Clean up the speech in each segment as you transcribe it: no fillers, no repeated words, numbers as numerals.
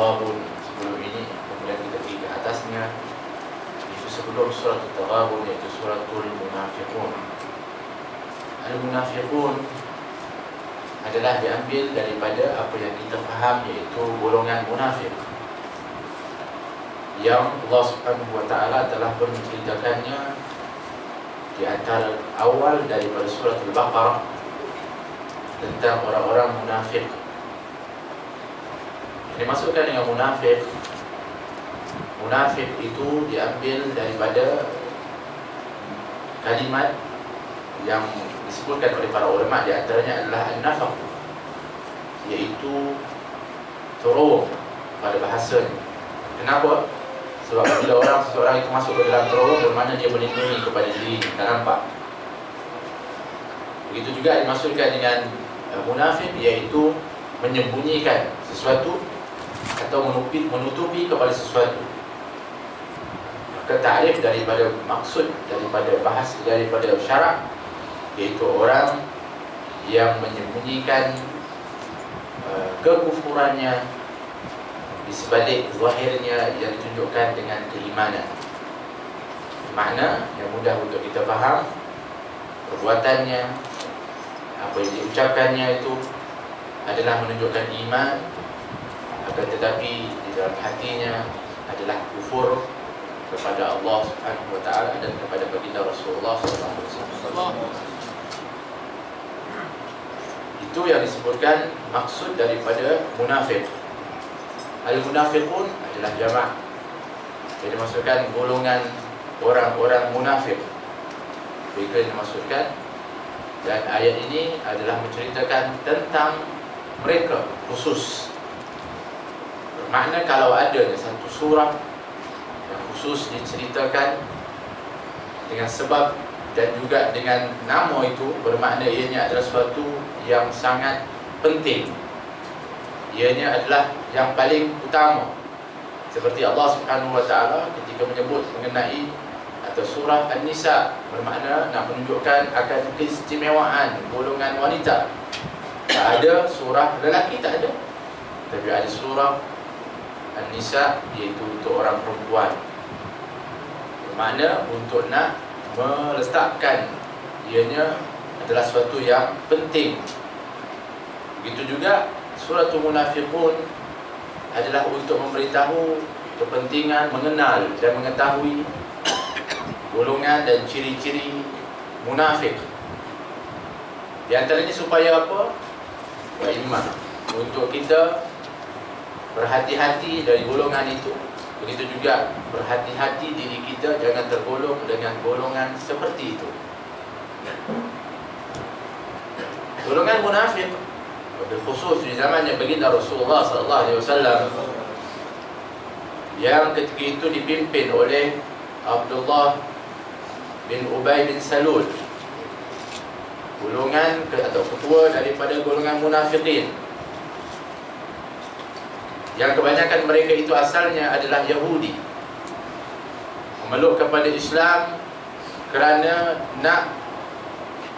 Taghabun. Sebelum ini, kemudian kita pergi ke atasnya, itu sebelum surah Taghabun, yaitu suratul Munafiqun. Al-Munafiqun adalah diambil daripada apa yang kita faham, yaitu golongan munafik yang Allah Subhanahu wa ta'ala telah pun menceritakannya di antara awal daripada surah Al-Baqarah tentang orang-orang munafik. Yang dimaksudkan dengan munafik, munafik itu diambil daripada kalimat yang disebutkan oleh para ulama, di antaranya adalah an-nafaq, yaitu terowong pada bahasanya. Kenapa? Sebab bila seseorang itu masuk ke dalam terowong, bermakna dia melindungi kepada diri, tak nampak. Begitu juga dimaksudkan dengan munafik, iaitu menyembunyikan sesuatu atau menutupi kepada sesuatu. Maka ta'rif daripada maksud daripada syarak, iaitu orang yang menyembunyikan kekufurannya di sebalik zahirnya yang ditunjukkan dengan keimanan. Makna yang mudah untuk kita faham, perbuatannya, apa yang diucapkannya itu adalah menunjukkan iman, akan tetapi di dalam hatinya adalah kufur kepada Allah Subhanahu wa ta'ala dan kepada baginda Rasulullah SAW. Itu yang disebutkan maksud daripada munafik. Al-Munafiqun adalah jamak, jadi dimaksudkan golongan orang-orang munafik. Mereka yang dimaksudkan, dan ayat ini adalah menceritakan tentang mereka khusus. Bermakna kalau ada satu surah yang khusus diceritakan dengan sebab dan juga dengan nama itu, bermakna ianya adalah sesuatu yang sangat penting, ianya adalah yang paling utama. Seperti Allah Subhanahu wa ta'ala ketika menyebut mengenai atau surah An-Nisa, bermakna nak menunjukkan akan keistimewaan golongan wanita. Tak ada surah lelaki, tak ada, tapi ada surah An-Nisa, iaitu untuk orang perempuan. Bermakna untuk nak meletakkan ianya adalah sesuatu yang penting. Begitu juga suratul Munafiqun adalah untuk memberitahu kepentingan mengenal dan mengetahui golongan dan ciri-ciri munafik. Di antaranya supaya apa? Wa'ilmah, untuk kita berhati-hati dari golongan itu. Begitu juga berhati-hati diri kita jangan tergolong dengan golongan seperti itu. Golongan munafik berkhusus di zamannya baginda Rasulullah SAW, yang ketika itu dipimpin oleh Abdullah bin Ubay bin Salul, golongan atau ketua daripada golongan munafikin, yang kebanyakan mereka itu asalnya adalah Yahudi, memeluk kepada Islam kerana nak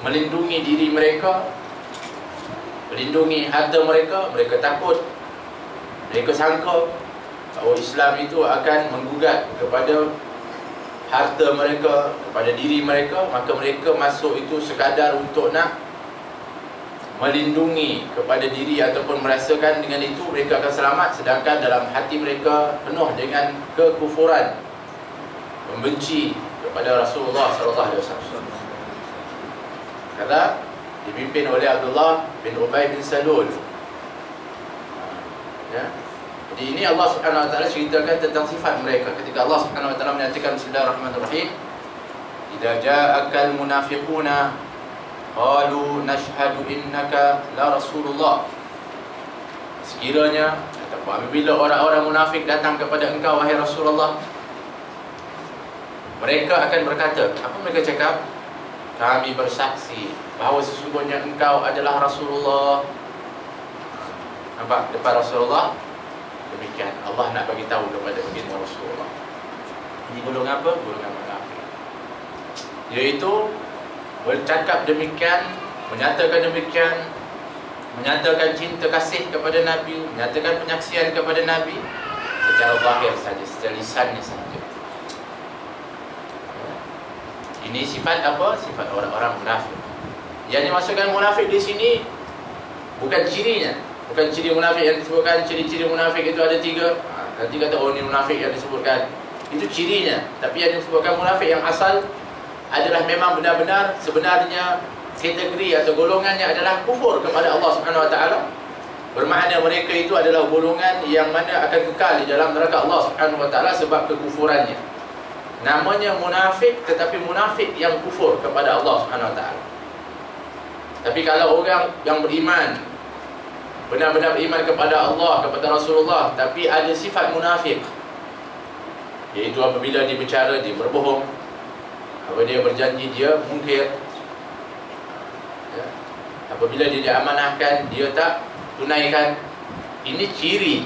melindungi diri mereka, melindungi harta mereka. Mereka takut, mereka sangka bahawa Islam itu akan menggugat kepada harta mereka, kepada diri mereka. Maka mereka masuk itu sekadar untuk nak melindungi kepada diri ataupun merasakan dengan itu mereka akan selamat, sedangkan dalam hati mereka penuh dengan kekufuran, membenci kepada Rasulullah SAW. Kata dipimpin oleh Abdullah bin Ubay bin Salul. Ya. Jadi ini Allah Subhanahu wa ta'ala ceritakan tentang sifat mereka. Ketika Allah Subhanahu wa ta'ala menyatakan Bismillahirrahmanirrahim, idza ja'akal munafiquna qalu nashhadu innaka la rasulullah. Sekiranya ataupun apabila orang-orang munafik datang kepada engkau wahai Rasulullah, mereka akan berkata, apa mereka cakap? Kami bersaksi bahawa sesungguhnya engkau adalah Rasulullah. Nampak? Depan Rasulullah. Demikian Allah nak bagi tahu kepada baginda Rasulullah. Ini golongan apa? Golongan munafik, iaitu bercakap demikian, menyatakan demikian menyatakan cinta kasih kepada Nabi, menyatakan penyaksian kepada Nabi secara zahir saja, secara lisannya saja. Ini sifat apa? Sifat orang-orang munafik. Yang dimaksudkan munafik di sini bukan cirinya, bukan ciri munafik yang disebutkan. Ciri-ciri munafik itu ada 3. Nanti kata oh ini munafik yang disebutkan, itu cirinya. Tapi yang disebutkan munafik yang asal adalah memang benar-benar sebenarnya kategori atau golongannya adalah kufur kepada Allah Subhanahu Wa Taala. Bermakna mereka itu adalah golongan yang mana akan kekal di dalam neraka Allah Subhanahu Wa Taala sebab kekufurannya. Namanya munafik, tetapi munafik yang kufur kepada Allah Subhanahu Wa Taala. Tapi kalau orang yang beriman, benar-benar beriman kepada Allah, kepada Rasulullah, tapi ada sifat munafik, iaitu apabila dia berbicara, dia berbohong, apabila dia berjanji, dia mungkir, ya. Apabila dia diamanahkan, dia tak tunaikan. Ini ciri.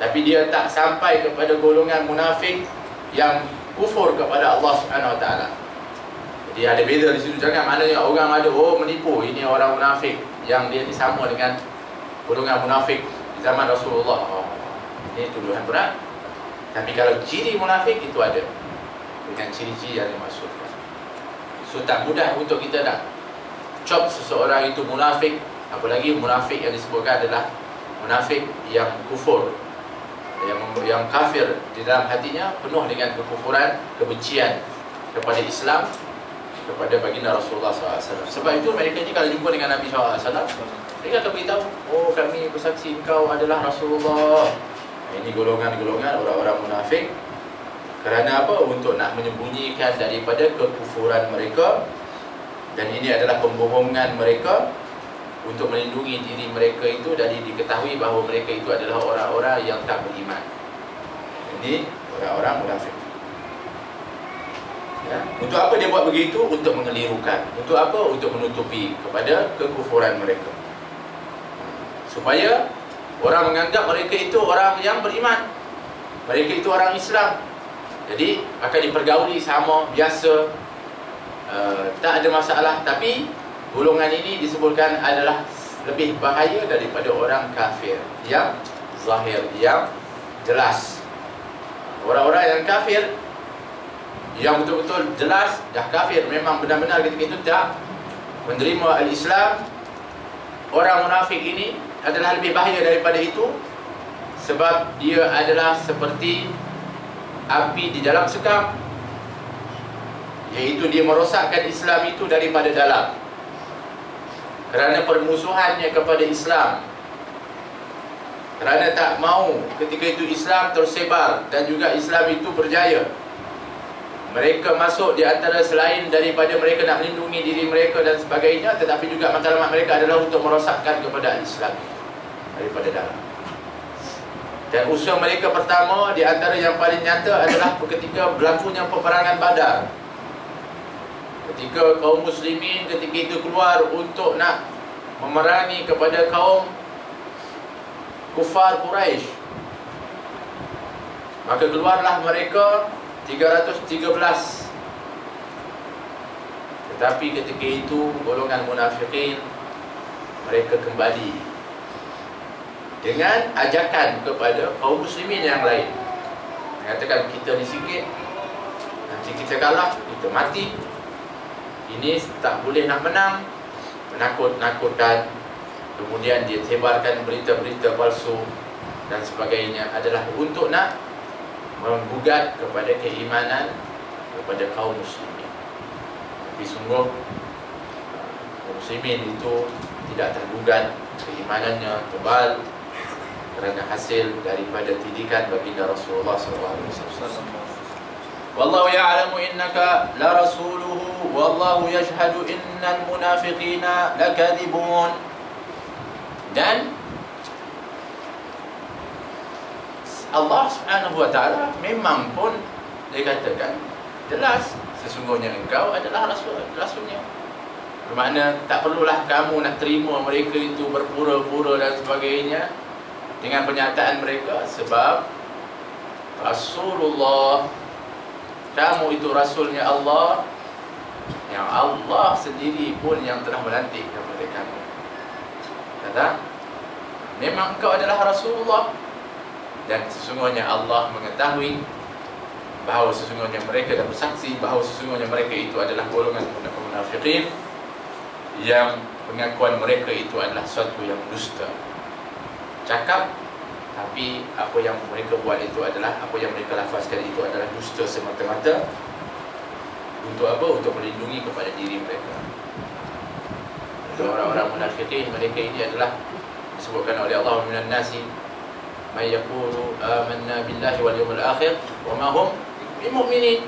Tapi dia tak sampai kepada golongan munafik yang kufur kepada Allah Subhanahu Wa Taala. Jadi ada beza di situ. Jangan maknanya orang ada menipu, ini orang munafik, yang dia disama dengan golongan munafik di zaman Rasulullah. Ini tuduhan berat. Tapi kalau ciri munafik itu ada dengan ciri-ciri yang dimaksudkan. So tak mudah untuk kita nak cop seseorang itu munafik. Apalagi munafik yang disebutkan adalah munafik yang kufur, yang kafir di dalam hatinya, penuh dengan kekufuran, kebencian kepada Islam, kepada baginda Rasulullah SAW. Sebab itu mereka ni kalau jumpa dengan Nabi SAW, mereka akan beritahu, oh kami bersaksi engkau adalah Rasulullah. Ini golongan-golongan orang-orang munafik. Kerana apa? Untuk nak menyembunyikan daripada kekufuran mereka. Dan ini adalah pembohongan mereka untuk melindungi diri mereka itu dari diketahui bahawa mereka itu adalah orang-orang yang tak beriman. Ini orang-orang munafik. Ya. Untuk apa dia buat begitu? Untuk mengelirukan. Untuk apa? Untuk menutupi kepada kekufuran mereka, supaya orang menganggap mereka itu orang yang beriman, mereka itu orang Islam. Jadi akan dipergauli sama, biasa, tak ada masalah. Tapi golongan ini disebutkan adalah lebih bahaya daripada orang kafir yang zahir, yang jelas. Orang-orang yang kafir, yang betul-betul jelas dah kafir, memang benar-benar ketika itu tak menerima al-Islam. Orang munafik ini adalah lebih bahaya daripada itu, sebab dia adalah seperti api di dalam sekam, iaitu dia merosakkan Islam itu daripada dalam. Kerana permusuhannya kepada Islam, kerana tak mau ketika itu Islam tersebar dan juga Islam itu berjaya, mereka masuk di antara selain daripada mereka nak melindungi diri mereka dan sebagainya, tetapi juga matlamat mereka adalah untuk merosakkan kepada Islam daripada dalam. Dan usaha mereka pertama di antara yang paling nyata adalah ketika berlakunya peperangan Badar. Ketika kaum muslimin ketika itu keluar untuk nak memerangi kepada kaum kufar Quraisy, maka keluarlah mereka 313. Tetapi ketika itu golongan munafikin mereka kembali dengan ajakan kepada kaum muslimin yang lain, mengatakan kita ni sikit, nanti kita kalah, kita mati. Ini tak boleh nak menang, menakut-nakutkan. Kemudian dia sebarkan berita-berita palsu dan sebagainya, adalah untuk nak menggugat kepada keimanan kepada kaum muslimin. Tapi sungguh kaum muslimin itu tidak tergugat, keimanannya tebal kerana hasil daripada didikan baginda Rasulullah SAW. Wallahu ya'lamu innaka la rasuluhu wallahu yashhadu innal munafiqina lakadzibun. Dan Allah Subhanahu wa taala memang pun dia katakan jelas sesungguhnya engkau adalah rasulnya. Bermakna tak perlulah kamu nak terima mereka itu berpura-pura dan sebagainya dengan pernyataan mereka, sebab Rasulullah, kamu itu rasulnya Allah, yang Allah sendiri pun yang telah melantik kepada kamu. Kata, memang engkau adalah Rasulullah, dan sesungguhnya Allah mengetahui bahawa sesungguhnya mereka, dan bersaksi bahawa sesungguhnya mereka itu adalah golongan munafiqin yang pengakuan mereka itu adalah suatu yang dusta. Cakap, tapi apa yang mereka buat itu adalah, apa yang mereka lafazkan itu adalah dusta semata-mata. Untuk apa? Untuk melindungi kepada diri mereka. Orang-orang munafiqin, mereka ini adalah disebutkan oleh Allah, minan nasi may yaqulu amanna billahi wal yawmil akhir wa ma hum bimu'minin.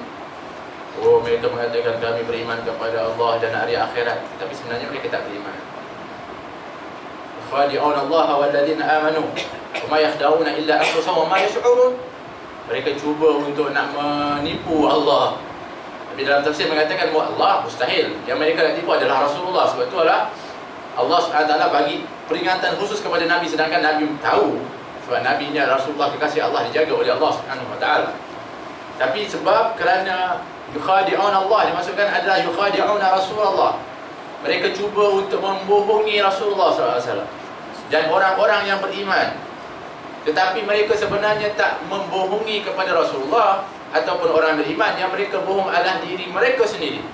Oh, mereka mengatakan kami beriman kepada Allah dan hari akhirat, tapi sebenarnya mereka tak beriman. Khadi'una Allah wal ladzina amanu wa ma yakhda'una illa anfusahum wa ma yash'urun. Mereka cuba untuk nak menipu Allah. Tapi dalam tafsir mengatakan Allah mustahil. Yang mereka nak tipu adalah Rasulullah. Sebab itu adalah Allah SWT bagi peringatan khusus kepada Nabi, sedangkan Nabi tahu sebab Nabi ini adalah Rasulullah, kekasih Allah, dijaga oleh Allah SWT. Tapi sebab kerana yukhadi'un Allah, dimaksudkan adalah yukhadi'un Rasulullah. Mereka cuba untuk membohongi Rasulullah SAW dan orang-orang yang beriman. Tetapi mereka sebenarnya tak membohongi kepada Rasulullah ataupun orang beriman. Yang mereka bohong adalah diri mereka sendiri,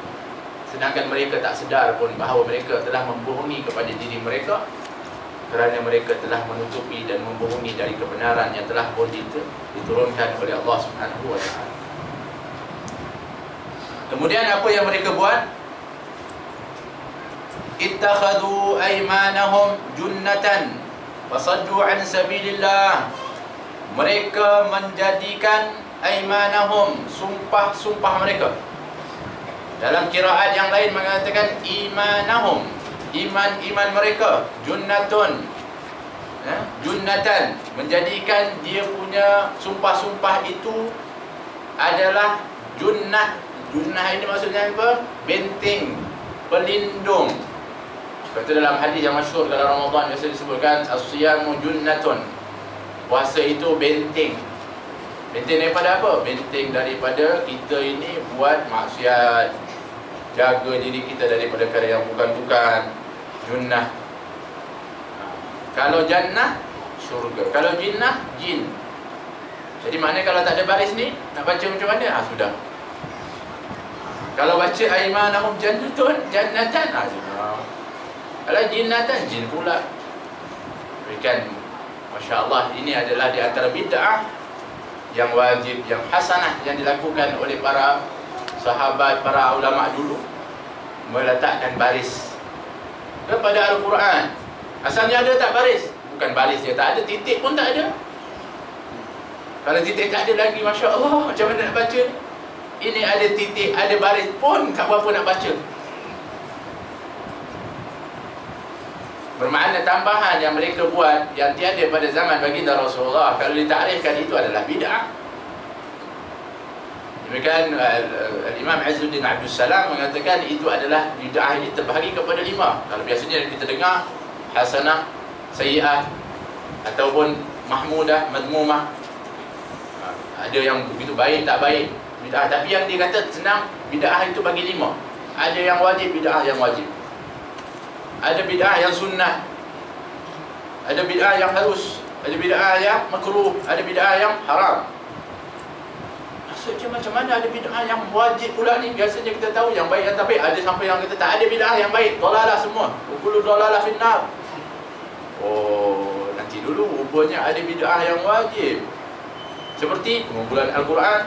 sedangkan mereka tak sedar pun bahawa mereka telah membohongi kepada diri mereka, kerana mereka telah menutupi dan membohongi dari kebenaran yang telah pun diturunkan oleh Allah Subhanahu wa taala. Kemudian apa yang mereka buat? Ittakhadhu aymanahum junnatan wasaddu an sabilillah. Mereka menjadikan aymanahum, sumpah-sumpah mereka. Dalam qiraat yang lain mengatakan imanahum, iman mereka, junnatun, junnatan, menjadikan dia punya sumpah-sumpah itu adalah junnah. Junnah ini maksudnya apa? Benteng, pelindung. Sebab itu dalam hadis yang masyhur dalam Ramadan biasa disebutkan as-siyamu junnatun. Puasa itu benteng. Benteng daripada apa? Benteng daripada kita ini buat maksiat, jaga diri kita daripada perkara yang bukan-bukan. Junnah. Kalau jannah, syurga. Kalau jinnah, jin. Jadi maknanya kalau tak ada baris ni, nak baca macam mana? Sudah. Kalau baca aymanahum jannatun, jannatan, sudah. Kalau jinnatan, jin pula. Berikan, Masya Allah, ini adalah di antara bid'ah yang wajib, yang hasanah, yang dilakukan oleh para sahabat, para ulama dulu, meletakkan baris kepada Al-Quran. Asalnya ada tak baris? Bukan baris dia, tak ada, titik pun tak ada. Kalau titik tak ada lagi, Masya Allah, macam mana nak baca? Ini ada titik, ada baris pun tak berapa nak baca. Bermakna tambahan yang mereka buat yang tiada pada zaman baginda Rasulullah, kalau ditakrifkan itu adalah bid'ah. Demikian Imam Izzuddin Abdul Salam mengatakan itu adalah bid'ah ini terbahagi kepada 5. Kalau biasanya kita dengar hasanah, sayyi'ah ataupun mahmudah, madmumah, ada yang begitu baik, tak baik, bid'ah. Tapi yang dia kata senang, bid'ah itu bagi 5. Ada yang wajib, bid'ah yang wajib. Ada bid'ah yang sunnah, ada bid'ah yang harus, ada bid'ah yang makruh, ada bid'ah yang haram. Maksudnya macam mana ada bid'ah yang wajib pula ni? Biasanya kita tahu yang baik yang tak baik. Ada sampai yang kata tak ada bid'ah yang baik, dolalah semua, kullu dolalah finnar. Oh, nanti dulu rupanya ada bid'ah yang wajib, seperti pengumpulan Al-Quran,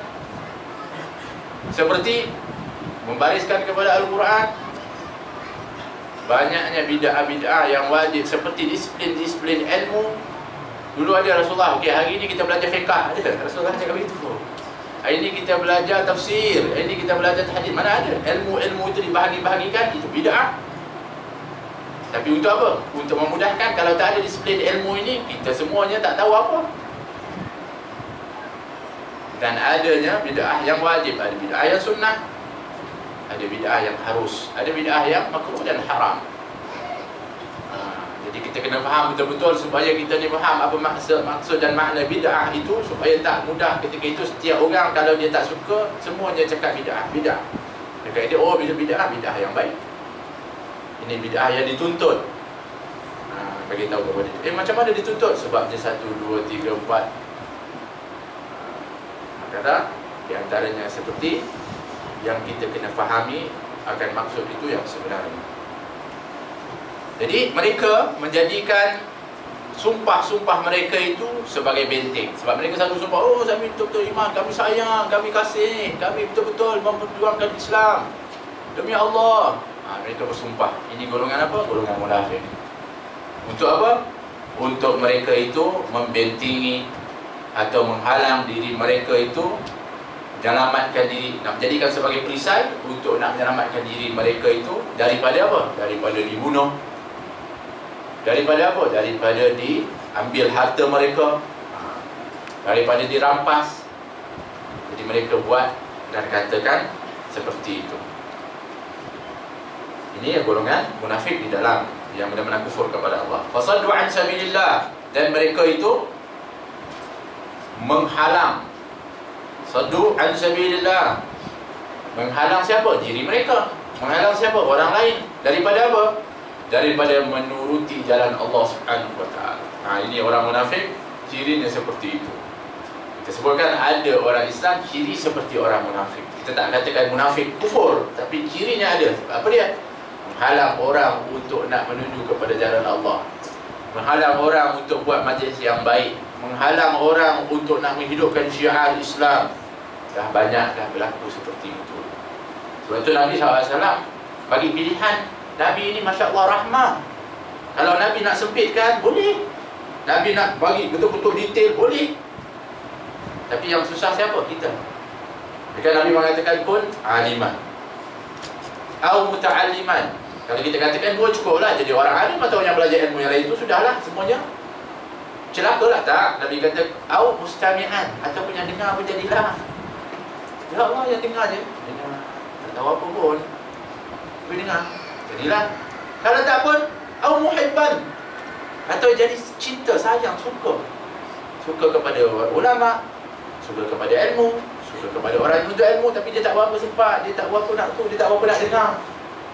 seperti membariskan kepada Al-Quran. Banyaknya bid'ah-bid'ah yang wajib, seperti disiplin ilmu. Dulu ada Rasulullah, okey, hari ini kita belajar fiqh, ada Rasulullah cakap begitu. Hari ini kita belajar tafsir, hari ini kita belajar hadis. Mana ada ilmu-ilmu itu dibahagi-bahagikan? Itu bid'ah. Tapi untuk apa? Untuk memudahkan. Kalau tak ada disiplin ilmu ini, kita semuanya tak tahu apa. Dan adanya bid'ah yang wajib, ada bid'ah yang sunnah, ada bid'ah yang harus, ada bid'ah yang makruh dan haram. Jadi kita kena faham betul-betul supaya kita ni faham apa maksud dan makna bid'ah itu, supaya tak mudah ketika itu setiap orang kalau dia tak suka, semuanya cakap bid'ah. Dia kata, oh bila bid'ah yang baik, ini bid'ah yang dituntut. bagi tahu kepada dia. Macam mana dituntut? Sebab dia 1, 2, 3, 4. Kata di antaranya seperti yang kita kena fahami akan maksud itu yang sebenarnya. Jadi mereka menjadikan sumpah-sumpah mereka itu sebagai benteng. Sebab mereka selalu sumpah, oh kami betul-betul iman, kami sayang, kami kasih, kami betul-betul memperjuangkan Islam demi Allah. Mereka bersumpah. Ini golongan apa? Golongan munafik. Untuk apa? Untuk mereka itu membentengi atau menghalang diri mereka itu menyelamatkan diri, nak menjadikan sebagai perisai untuk nak menyelamatkan diri mereka itu daripada apa? Daripada dibunuh. Daripada apa? Daripada diambil harta mereka, daripada dirampas. Jadi mereka buat dan katakan seperti itu. Ini golongan munafik di dalam yang benar-benar kufur kepada Allah. Fasaddu an sabilillah, dan mereka itu menghalang. Saddu an sabilillah, menghalang siapa? Diri mereka. Menghalang siapa? Orang lain. Daripada apa? Daripada menuruti jalan Allah Subhanahu wa ta'ala. Ini orang munafik, cirinya seperti itu. Kita sebutkan ada orang Islam ciri seperti orang munafik. Kita tak katakan munafik kufur, tapi cirinya ada. Apa dia? Menghalang orang untuk nak menuju kepada jalan Allah, menghalang orang untuk buat majlis yang baik, menghalang orang untuk nak menghidupkan syiar Islam. Dah banyak dah berlaku seperti itu. Sebab itu Nabi SAW bagi pilihan. Nabi ini Masya Allah rahmah. Kalau Nabi nak sempitkan, boleh. Nabi nak bagi betul-betul detail, boleh. Tapi yang susah siapa? Kita. Jika Nabi mengatakan pun aliman atau muta'alliman, kalau kita katakan dua cukuplah, jadi orang alim atau yang belajar ilmu yang lain itu sudahlah semuanya. Celakalah tak? Nabi kata au mustami'an, ataupun yang dengar pun jadilah. Ya Allah, yang dengar je. Dengar. Tak tahu apa pun, tapi dengar. Jadilah. Kalau tak pun au muhibban, atau jadi cinta, sayang, suka. Suka kepada ulama, suka kepada ilmu, suka kepada orang yang untuk ilmu, tapi dia tak berapa sempat, dia tak berapa nak tu, dia tak berapa nak dengar.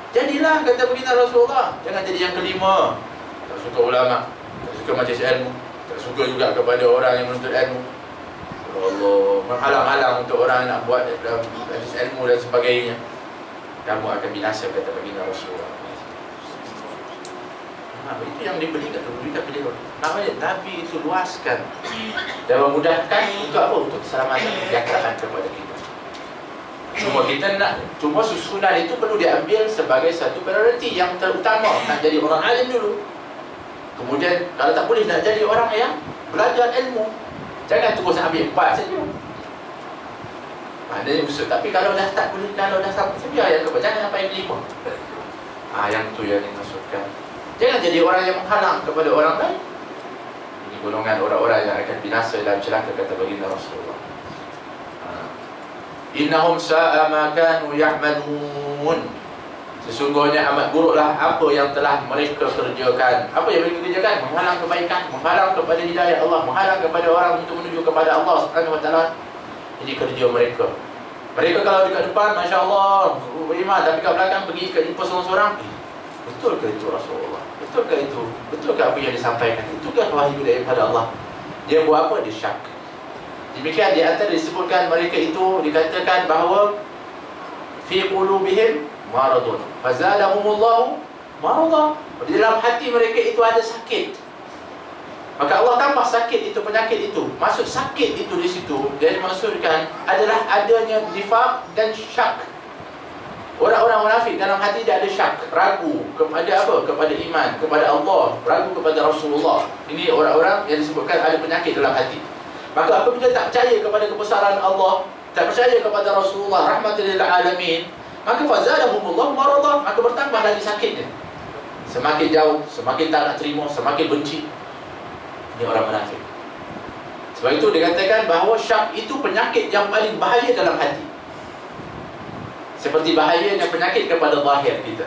Jadilah, kata baginda Rasulullah. Jangan jadi yang kelima. Tak suka ulama, tak suka majlis ilmu, tak suka juga kepada orang yang menuntut ilmu. Allah, menghalang-halang untuk orang yang nak buat majlis ilmu dan sebagainya. Kamu akan binasa, kata baginda Rasulullah. Itu yang dibeli kat dulu, kita pilih. Namanya Nabi itu luaskan dan memudahkan untuk apa? Untuk keselamatan, kesejahteraan kepada kita. Cuma kita nak, cuma susunan itu perlu diambil sebagai satu prioriti yang terutama. Nak jadi orang alim dulu. Kemudian kalau tak boleh nak jadi orang yang belajar ilmu. Jangan terus ambil 4 saja. Maknanya usul. Tapi kalau dah tak boleh, kalau dah sampai biar yang keempat, jangan sampai yang 5. Yang tu yang dimaksudkan. Jangan jadi orang yang menghalang kepada orang lain. Ini golongan orang-orang yang akan binasa dalam celaka, kata baginda Rasulullah. Innahum sa'a ma kanu ya'malun. Sesungguhnya amat buruklah apa yang telah mereka kerjakan. Apa yang mereka kerjakan? Menghalang kebaikan, menghalang kepada hidayah Allah, menghalang kepada orang untuk menuju kepada Allah Subhanahu wa ta'ala. Ini kerja mereka. Mereka kalau dekat depan, Masya Allah, beriman, tapi kat belakang pergi ke jumpa seorang-seorang. Betul ke itu Rasulullah? Betul ke itu? Betul ke apa yang disampaikan? Itu ke wahyu daripada Allah? Dia buat apa? Dia syak. Demikian di antara disebutkan mereka itu dikatakan bahawa fi qulubihim maradun fazadahumullahu marada. Di dalam hati mereka itu ada sakit. Maka Allah tambah sakit itu, penyakit itu. Maksud sakit itu di situ dia dimaksudkan adalah adanya nifaq dan syak. Orang-orang munafik dalam hati dia ada syak, ragu kepada apa? Kepada iman, kepada Allah, ragu kepada Rasulullah. Ini orang-orang yang disebutkan ada penyakit dalam hati. Maka apabila tak percaya kepada kebesaran Allah, tak percaya kepada Rasulullah rahmatan lil alamin, maka fazadahumullah marada, maka bertambah lagi sakitnya. Semakin jauh, semakin tak nak terima, semakin benci. Ini orang munafik. Sebab itu dikatakan bahawa syak itu penyakit yang paling bahaya dalam hati. Seperti bahayanya penyakit kepada zahir kita.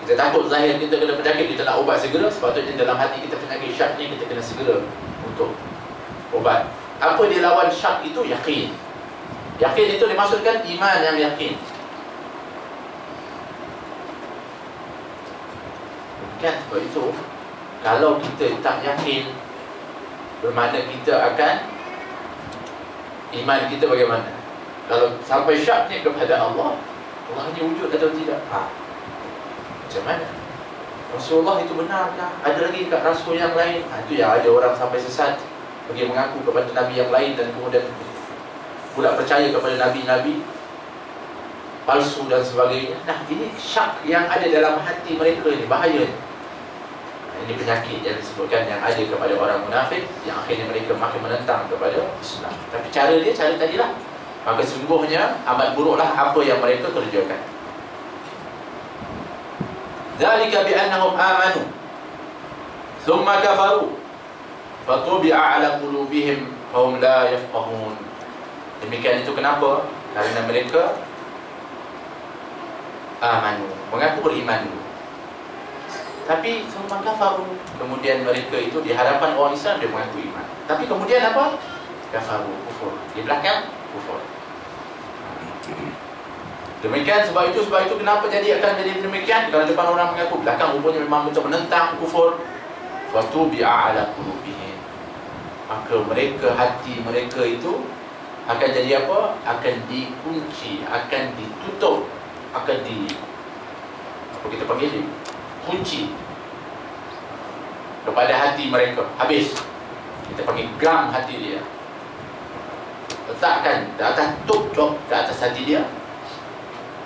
Kita takut zahir kita kena penyakit, kita nak ubat segera. Sepatutnya dalam hati kita penyakit syak ni, kita kena segera untuk ubat. Apa dia lawan syak itu? Yakin. Yakin itu dimaksudkan iman yang yakin. Kan sebab itu Kalau kita tak yakin, bermakna kita akan, iman kita bagaimana? Kalau sampai syaknya kepada Allah, Allah ni wujud atau tidak? Macam mana? Rasulullah itu benarkah? Ada lagi kat rasul yang lain? Itu yang ada orang sampai sesat, pergi mengaku kepada nabi yang lain dan kemudian pula percaya kepada nabi-nabi palsu dan sebagainya. Nah, ini syak yang ada dalam hati mereka ni, bahaya ni. Ini penyakit yang disebutkan yang ada kepada orang munafik, yang akhirnya mereka makin menentang kepada Islam. Tapi cara dia, cara tadilah. Maka sungguhnya amat buruklah apa yang mereka kerjakan. Dzalika bi'annahum amanu thumma kafaru fatubi'a 'ala qulubihim fahum la yafqahun. Demikian itu kenapa? Karena mereka amanu, mengaku beriman dulu, tapi thumma kafaru, kemudian mereka itu di hadapan orang Islam dia mengaku iman, tapi kemudian apa? Kafaru, kufur. Di belakang kufur. Demikian sebab itu kenapa akan jadi demikian? Kalau depan orang mengaku, belakang rupanya memang betul menentang kufur. Fatubi'a 'ala qulubihim, maka mereka, hati mereka itu akan jadi apa? Akan dikunci, akan ditutup, akan apa kita panggil, kunci kepada hati mereka. Habis, kita panggil gam hati dia, letakkan di atas tuk ke atas hati dia.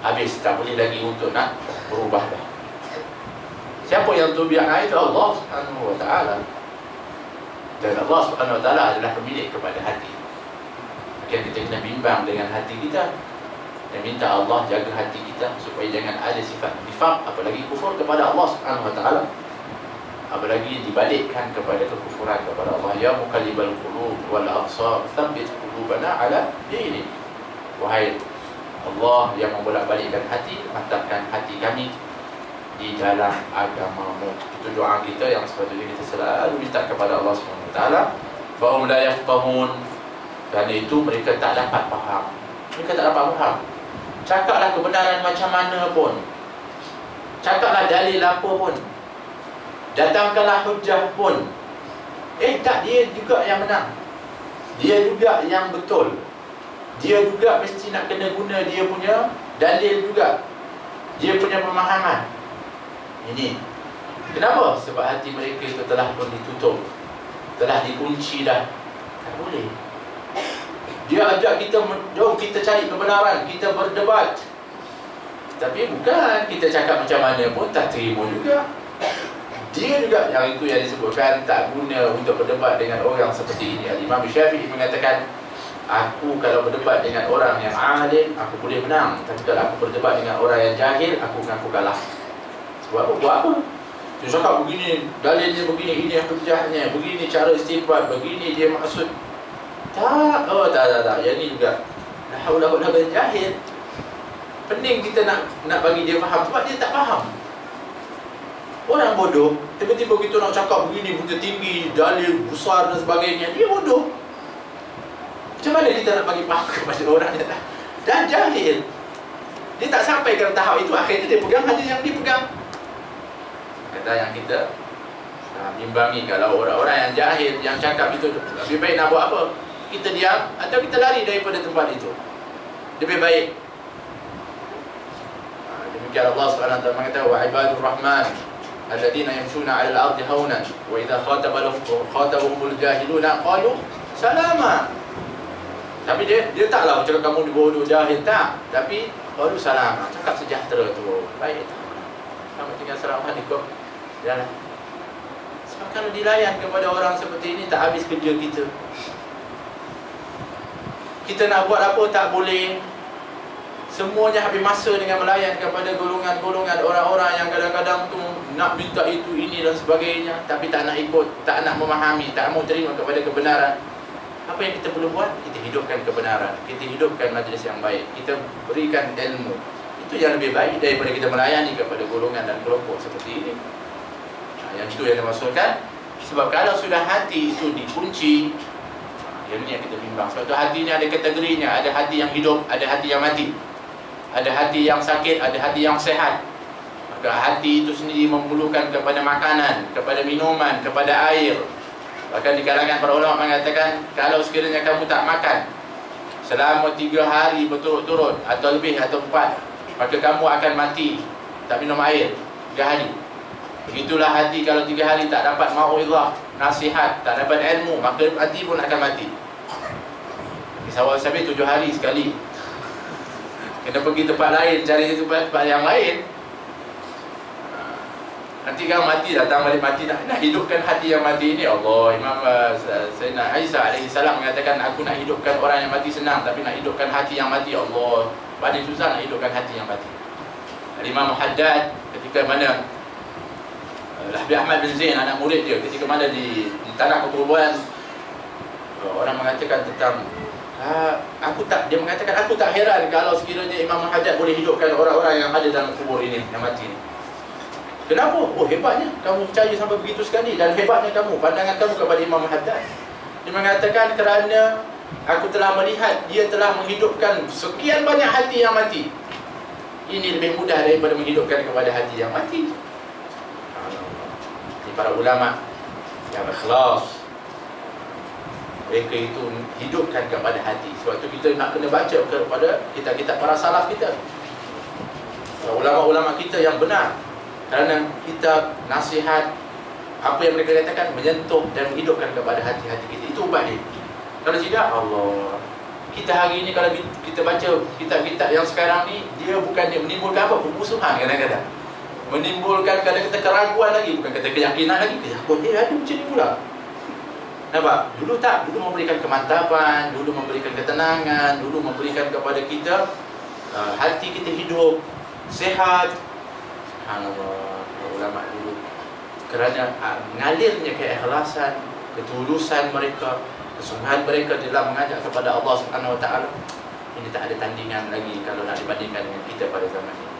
Habis, tak boleh lagi untuk nak berubah dah. Siapa yang tubi'ah itu? Allah Subhanahu wa ta'ala. Dan Allah Subhanahu wa ta'ala adalah pemilik kepada hati. Maka kita kena bimbang dengan hati kita dan minta Allah jaga hati kita supaya jangan ada sifat nifaq, apalagi kufur kepada Allah Subhanahu wa ta'ala, apalagi dibalikkan kepada kekufuran kepada Allah. Ya muqallibal qulub wal absar tsabbit qulubana ala dinik. Wahai Allah yang membolak-balikkan hati, mantapkan hati kami di dalam agamamu. Itu doa kita yang sepatutnya kita selalu minta kepada Allah Subhanahu wa ta'ala. Fahum la yafqahun, kerana itu mereka tak dapat faham. Mereka tak dapat faham. Cakaplah kebenaran macam mana pun, cakaplah dalil apa pun, datangkanlah hujah pun, tak, dia juga yang menang, dia juga yang betul, dia juga mesti nak kena guna dia punya dalil juga, dia punya pemahaman. Ini kenapa? Sebab hati mereka itu telah pun ditutup, telah dikunci dah. Tak boleh. Dia ajak kita, jom kita cari kebenaran, kita berdebat, tapi bukan kita cakap macam mana pun tak terima juga. Dia juga yang itu yang disebutkan tak guna untuk berdebat dengan orang seperti ini. Imam Syafi'i mengatakan, aku kalau berdebat dengan orang yang alim, aku boleh menang, tapi kalau aku berdebat dengan orang yang jahil, aku mengaku kalah. Sebab apa? Buat apa? Dia cakap begini, dalilnya begini, ini hujahnya, begini cara istinbat, begini dia maksud. Tak, tak. Yang ni juga la haula wala quwwata jahil. Pening kita nak bagi dia faham, sebab dia tak faham. Orang bodoh, tiba-tiba kita nak cakap begini, bunga tinggi, dalil besar dan sebagainya, dia bodoh. Macam mana kita nak bagi faham kepada orang yang dah jahil? Dia tak sampai ke tahap itu, akhirnya dia pegang hanya yang dia pegang. Kata yang kita imbangi, kalau orang-orang yang jahil yang cakap itu, lebih baik nak buat apa? Kita diam atau kita lari daripada tempat itu, lebih baik. Demikian Allah Subhanahu wa ta'ala mengatakan, wa ibadur rahman alladzina yamshuna 'alal ardi haunan wa idza khatabahumul jahiluna qalu salama. Tapi dia taklah cakap kamu bodoh jahil, tak, tapi qalu salama, cakap sejahtera tu, baik tak, kamu tinggal assalamualaikum, jalan. Sebab kalau dilayan kepada orang seperti ini, tak habis kerja kita. Kita nak buat apa tak boleh. Semuanya habis masa dengan melayan kepada golongan-golongan orang-orang yang kadang-kadang tu nak minta itu, ini dan sebagainya, tapi tak nak ikut, tak nak memahami, tak mau terima kepada kebenaran. Apa yang kita perlu buat? Kita hidupkan kebenaran, kita hidupkan majlis yang baik, kita berikan ilmu. Itu yang lebih baik daripada kita melayani kepada golongan dan kelompok seperti ini. Yang itu yang dimaksudkan. Sebab kalau sudah hati itu dikunci, yang ini yang kita bimbang. Sebab itu hati ini ada kategorinya. Ada hati yang hidup, ada hati yang mati, ada hati yang sakit, ada hati yang sehat. Maka hati itu sendiri memerlukan kepada makanan, kepada minuman, kepada air. Bahkan di kalangan para ulama mengatakan, kalau sekiranya kamu tak makan selama 3 hari berturut-turut atau lebih atau 4, maka kamu akan mati. Tak minum air 3 hari. Begitulah hati kalau 3 hari tak dapat mau'izah, nasihat, tak dapat ilmu, maka hati pun akan mati. Sawal Sabit 7 hari sekali. Kena pergi tempat lain, cari tempat yang lain. Nanti kan mati, datang balik mati. Nak hidupkan hati yang mati ini, Allah. Imam Sayyidina Isa AS mengatakan, aku nak hidupkan orang yang mati senang, tapi nak hidupkan hati yang mati, Allah, paling susah nak hidupkan hati yang mati. Imam Haddad ketika mana Habib Ahmad bin Zain, anak murid dia, ketika mana di tanah perkuburan, orang mengatakan tentang dia mengatakan, aku tak heran kalau sekiranya Imam Haddad boleh hidupkan orang-orang yang ada dalam kubur ini, yang mati ini. Kenapa? Oh, hebatnya kamu percaya sampai begitu sekali, dan hebatnya kamu, pandangan kamu kepada Imam Haddad. Dia mengatakan, kerana aku telah melihat dia telah menghidupkan sekian banyak hati yang mati. Ini lebih mudah daripada menghidupkan kepada hati yang mati. Ini para ulama yang ikhlas, mereka itu hidupkan kepada hati. Sebab itu kita nak kena baca kepada kitab-kitab para salaf kita, ulama-ulama kita yang benar. Kerana kitab, nasihat, apa yang mereka katakan menyentuh dan menghidupkan kepada hati-hati kita. Itu ubat dia. Kalau tidak, Allah, kita hari ini kalau kita baca kitab-kitab yang sekarang ni, dia bukan dia menimbulkan apa? Permusuhan kadang-kadang. Menimbulkan kadang-kadang keraguan lagi, bukan kata keyakinan lagi. Keyakinan dia ada macam ni pula. Nampak? Dulu tak, dulu memberikan kemantapan, dulu memberikan ketenangan, dulu memberikan kepada kita hati kita hidup, sehat. Subhanallah, ulama dulu, kerana mengalirnya keikhlasan, ketulusan mereka, kesungguhan mereka dalam mengajak kepada Allah Subhanahu Wa Taala, ini tak ada tandingan lagi kalau nak dibandingkan dengan kita pada zaman ini.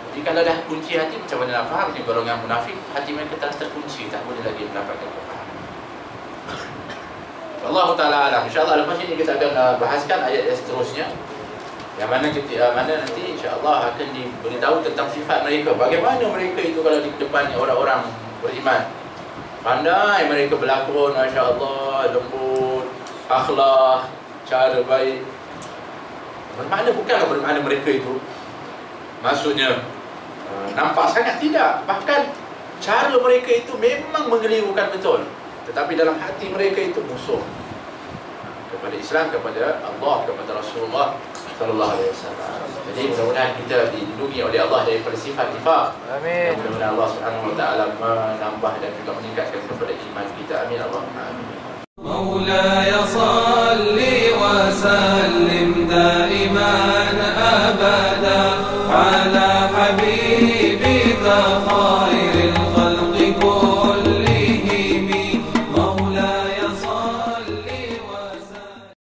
Jadi kalau dah kunci hati, macam mana nak faham ni golongan munafik? Hati mereka telah terkunci, tak boleh lagi mendapatkan kefahaman. Allah Ta'ala alam. InsyaAllah lepas ini kita akan bahaskan ayat yang seterusnya, yang mana nanti insya-Allah akan diberitahu tentang sifat mereka. Bagaimana mereka itu kalau di depannya orang-orang beriman. Pandai mereka berlakon, masya-Allah, lembut, akhlak, cara baik. Bermakna bukanlah bermakna mereka itu maksudnya nampak sangat, tidak. Bahkan cara mereka itu memang mengelirukan betul. Tetapi dalam hati mereka itu musuh kepada Islam, kepada Allah, kepada Rasulullah Sallallahu Alaihi Wasallam. Jadi mudah-mudahan kita dilindungi oleh Allah daripada sifat nifaq. Amin. Dan mudah-mudahan Allah Subhanahu Wa Taala menambah dan juga meningkatkan kepada iman kita. Amin. Allahumma amin. مولاي صل وسلم دائما أبدا